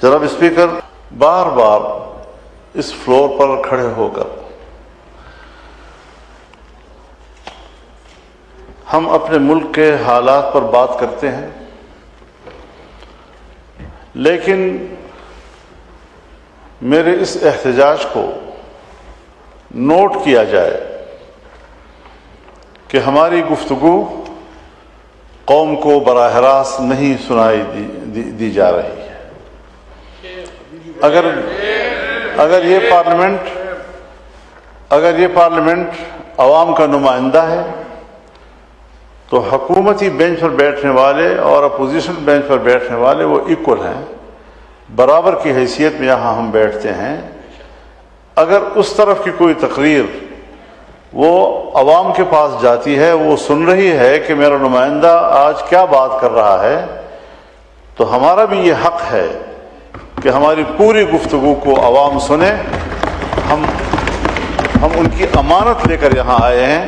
جناب اسپیکر، بار بار اس فلور پر کھڑے ہو کر ہم اپنے ملک کے حالات پر بات کرتے ہیں، لیکن میرے اس احتجاج کو نوٹ کیا جائے کہ ہماری گفتگو قوم کو براہ راست نہیں سنائی دی جا رہی ہے۔ اگر یہ پارلیمنٹ عوام کا نمائندہ ہے تو حکومتی بینچ پر بیٹھنے والے اور اپوزیشن بینچ پر بیٹھنے والے وہ ایکول ہیں، برابر کی حیثیت میں یہاں ہم بیٹھتے ہیں۔ اگر اس طرف کی کوئی تقریر وہ عوام کے پاس جاتی ہے، وہ سن رہی ہے کہ میرا نمائندہ آج کیا بات کر رہا ہے، تو ہمارا بھی یہ حق ہے کہ ہماری پوری گفتگو کو عوام سنیں۔ ہم ان کی امانت لے کر یہاں آئے ہیں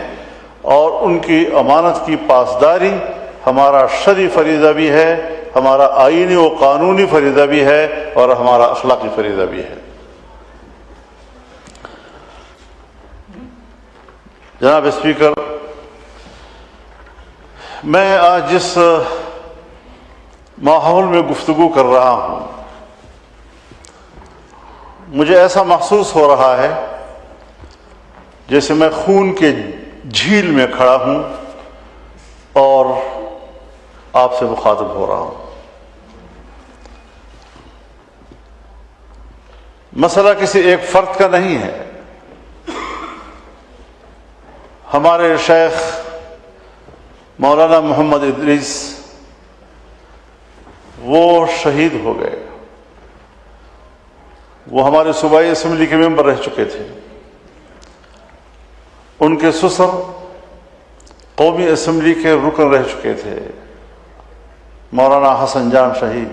اور ان کی امانت کی پاسداری ہمارا شرعی فریضہ بھی ہے، ہمارا آئینی و قانونی فریضہ بھی ہے اور ہمارا اخلاقی فریضہ بھی ہے۔ جناب اسپیکر، میں آج جس ماحول میں گفتگو کر رہا ہوں، مجھے ایسا محسوس ہو رہا ہے جیسے میں خون کے جھیل میں کھڑا ہوں اور آپ سے مخاطب ہو رہا ہوں۔ مسئلہ کسی ایک فرد کا نہیں ہے۔ ہمارے شیخ مولانا محمد ادریس وہ شہید ہو گئے۔ وہ ہمارے صوبائی اسمبلی کے ممبر رہ چکے تھے۔ ان کے سسر قومی اسمبلی کے رکن رہ چکے تھے، مولانا حسن جان شہید۔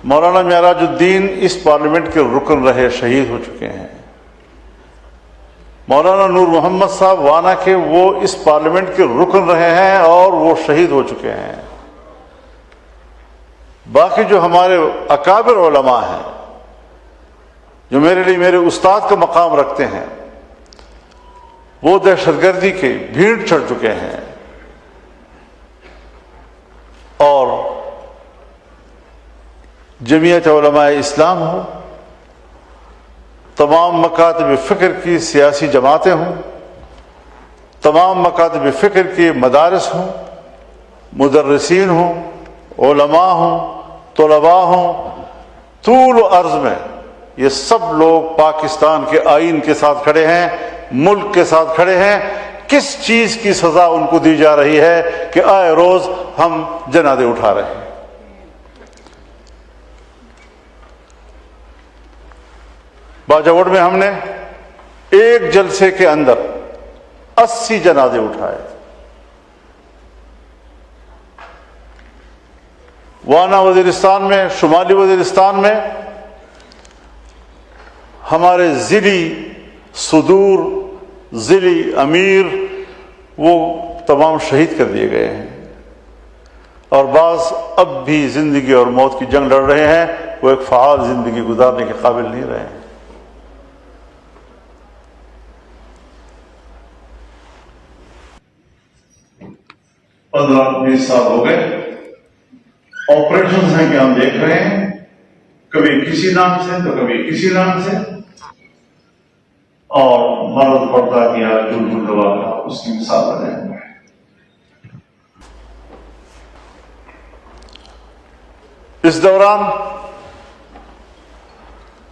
مولانا معراج الدین اس پارلیمنٹ کے رکن رہے، شہید ہو چکے ہیں۔ مولانا نور محمد صاحب وانا کے وہ اس پارلیمنٹ کے رکن رہے ہیں اور وہ شہید ہو چکے ہیں۔ باقی جو ہمارے اکابر علماء ہیں، جو میرے لیے میرے استاد کا مقام رکھتے ہیں، وہ دہشت گردی کے بھیڑ چڑھ چکے ہیں اور جمعیت علماء اسلام ہو، تمام مکاتب فکر کی سیاسی جماعتیں ہوں، تمام مکاتب فکر کے مدارس ہوں، مدرسین ہوں، علماء ہوں، طلباء ہوں، طول و عرض میں یہ سب لوگ پاکستان کے آئین کے ساتھ کھڑے ہیں، ملک کے ساتھ کھڑے ہیں۔ کس چیز کی سزا ان کو دی جا رہی ہے کہ آئے روز ہم جنازے اٹھا رہے ہیں؟ باجوڑ میں ہم نے ایک جلسے کے اندر 80 جنازے اٹھائے۔ وانا وزیرستان میں، شمالی وزیرستان میں ہمارے ضلعی صدور، ضلعی امیر وہ تمام شہید کر دیے گئے ہیں، اور بعض اب بھی زندگی اور موت کی جنگ لڑ رہے ہیں، وہ ایک فعال زندگی گزارنے کے قابل نہیں رہے ہیں۔ 15-20 سال ہو گئے، آپریشنز ہیں کہ ہم دیکھ رہے ہیں، کبھی کسی نام سے تو کبھی کسی نام سے، اور مرض پڑتا کیا جلد دوا کا اس کی مثال بنے۔ اس دوران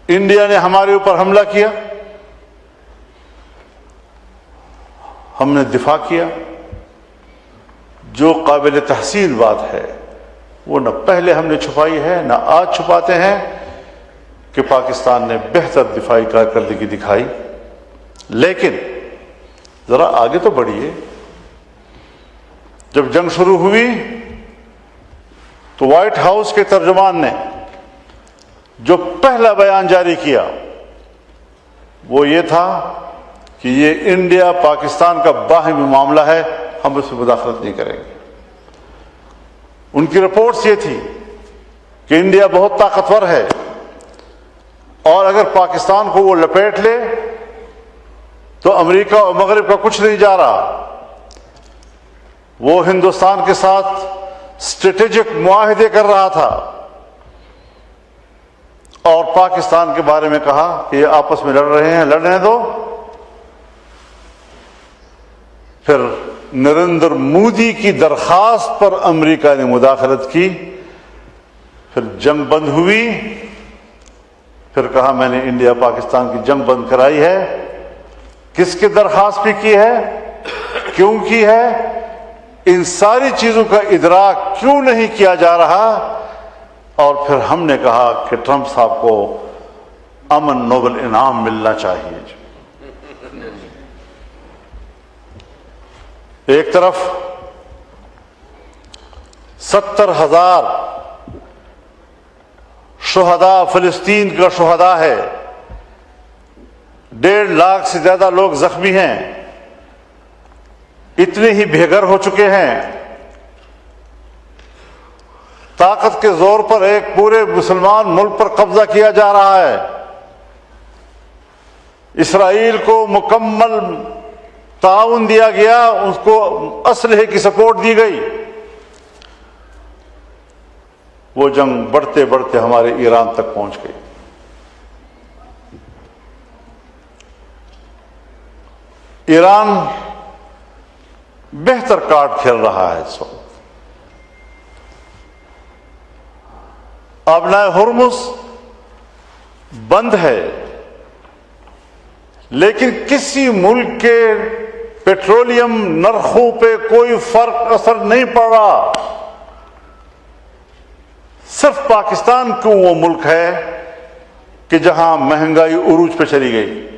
انڈیا نے ہمارے اوپر حملہ کیا، ہم نے دفاع کیا۔ جو قابل تحسین بات ہے وہ نہ پہلے ہم نے چھپائی ہے نہ آج چھپاتے ہیں کہ پاکستان نے بہتر دفاعی کارکردگی دکھائی، لیکن ذرا آگے تو بڑھیے۔ جب جنگ شروع ہوئی تو وائٹ ہاؤس کے ترجمان نے جو پہلا بیان جاری کیا وہ یہ تھا کہ یہ انڈیا پاکستان کا باہمی معاملہ ہے، ہم اس میں مداخلت نہیں کریں گے۔ ان کی رپورٹس یہ تھی کہ کہ انڈیا بہت طاقتور ہے اور اگر پاکستان کو وہ لپیٹ لے تو امریکہ اور مغرب کا کچھ نہیں جا رہا. وہ ہندوستان کے ساتھ اسٹریٹجک معاہدے کر رہا تھا اور پاکستان کے بارے میں کہا کہ یہ آپس میں لڑ رہے ہیں، لڑنے دو. پھر نریندر مودی کی درخواست پر امریکہ نے مداخلت کی، پھر جنگ بند ہوئی. پھر کہا میں نے انڈیا پاکستان کی جنگ بند کرائی ہے. کس کی درخواست پہ کی ہے، کیوں کی ہے، ان ساری چیزوں کا ادراک کیوں نہیں کیا جا رہا. اور پھر ہم نے کہا کہ ٹرمپ صاحب کو امن نوبل انعام ملنا چاہیے. ایک طرف 70,000 شہداء فلسطین کا شہداء ہے، 1.5 لاکھ سے زیادہ لوگ زخمی ہیں، اتنے ہی بے گھر ہو چکے ہیں. طاقت کے زور پر ایک پورے مسلمان ملک پر قبضہ کیا جا رہا ہے. اسرائیل کو مکمل تعاون دیا گیا، اس کو اسلحے کی سپورٹ دی گئی. وہ جنگ بڑھتے بڑھتے ہمارے ایران تک پہنچ گئی. ایران بہتر کارڈ کھیل رہا ہے اس وقت. آبنائے ہرمز بند ہے، لیکن کسی ملک کے پیٹرولیم نرخوں پہ کوئی فرق اثر نہیں پڑ رہا. صرف پاکستان کیوں وہ ملک ہے کہ جہاں مہنگائی عروج پہ چلی گئی.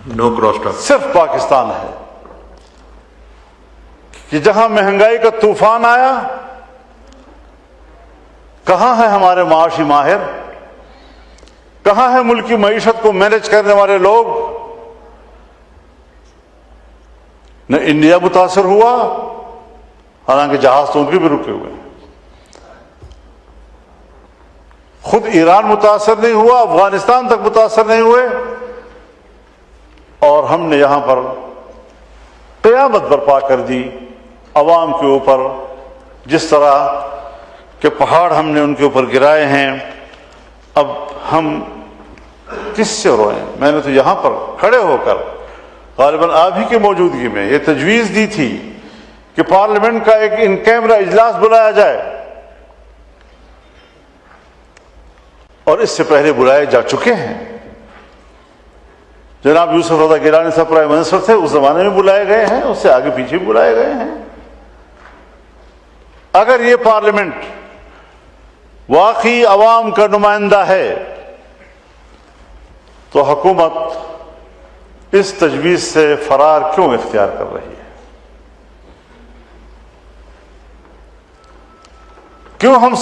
نو کراس ٹاک. صرف پاکستان ہے کہ جہاں مہنگائی کا طوفان آیا، کہاں ہے ہمارے معاشی ماہر، کہاں ہے ملک کی معیشت کو مینج کرنے والے لوگ. نہ انڈیا متاثر ہوا، حالانکہ جہاز تو ان کے بھی رکے ہوئے ہیں. خود ایران متاثر نہیں ہوا، افغانستان تک متاثر نہیں ہوئے. اور ہم نے یہاں پر قیامت برپا کر دی عوام کے اوپر، جس طرح کہ پہاڑ ہم نے ان کے اوپر گرائے ہیں. اب ہم کس سے روئیں؟ میں نے تو یہاں پر کھڑے ہو کر غالباً آپ ہی کی موجودگی میں یہ تجویز دی تھی کہ پارلیمنٹ کا ایک ان کیمرہ اجلاس بلایا جائے، اور اس سے پہلے بلائے جا چکے ہیں. جناب یوسف رضا گیلانی صاحب پرائم منسٹر تھے، اس زمانے میں بلائے گئے ہیں، اس سے آگے پیچھے بلائے گئے ہیں. اگر یہ پارلیمنٹ واقعی عوام کا نمائندہ ہے تو حکومت اس تجویز سے فرار کیوں اختیار کر رہی ہے؟ کیوں ہم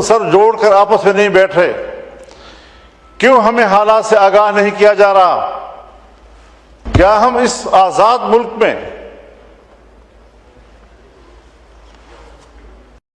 سر جوڑ کر آپس میں نہیں بیٹھ رہے؟ کیوں ہمیں حالات سے آگاہ نہیں کیا جا رہا؟ کیا ہم اس آزاد ملک میں